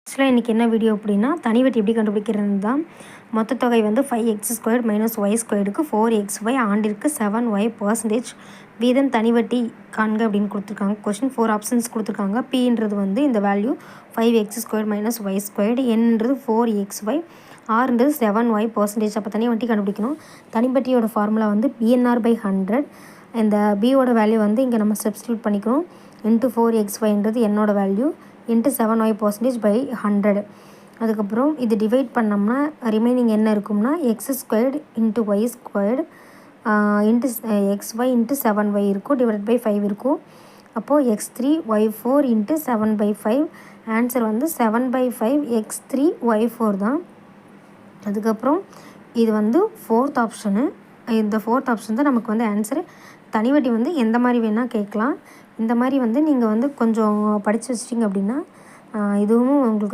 ஆக்சுவலாக இன்றைக்கி என்ன வீடியோ அப்படின்னா தனி வட்டி எப்படி கண்டுபிடிக்கிறது தான். மொத்த தொகை வந்து 5x² - y² 4xy ஆண்டிற்கு 7y% வீதம் தனி வட்டி காண்க அப்படின்னு கொடுத்துருக்காங்க. கொஷின் 4 ஆப்ஷன்ஸ் கொடுத்துருக்காங்க. பின்றது வந்து இந்த வேல்யூ 5x² - y², என்னன்றது 4xy, ஆர்ன்றது 7y%. அப்போ தனி வட்டி கண்டுபிடிக்கணும். தனி வட்டியோட ஃபார்முலா வந்து BNR/100. இந்த பியோட வேல்யூ வந்து இங்கே நம்ம சப்ஸ்டியூட் பண்ணிக்கணும். இன்ட்டு 4xyன்றது என்னோட வேல்யூ இன்ட்டு 7y%/100. அதுக்கப்புறம் இது டிவைட் பண்ணோம்னா ரிமைனிங் என்ன இருக்கும்னா x² × y² into xy into 7y இருக்கும், /5 இருக்கும். அப்போது x3 y4 இன்ட்டு 7/5. ஆன்சர் வந்து 7/5 x3 y4 தான். அதுக்கப்புறம் இது வந்து 4th ஆப்ஷனு. இந்த 4th ஆப்ஷன் தான் நமக்கு வந்து ஆன்சரு. தனி வட்டி வந்து எந்த மாதிரி வேணால் கேட்கலாம். இந்த மாதிரி வந்து நீங்கள் வந்து கொஞ்சம் படித்து வச்சிட்டிங்க அப்படின்னா இதுவும் உங்களுக்கு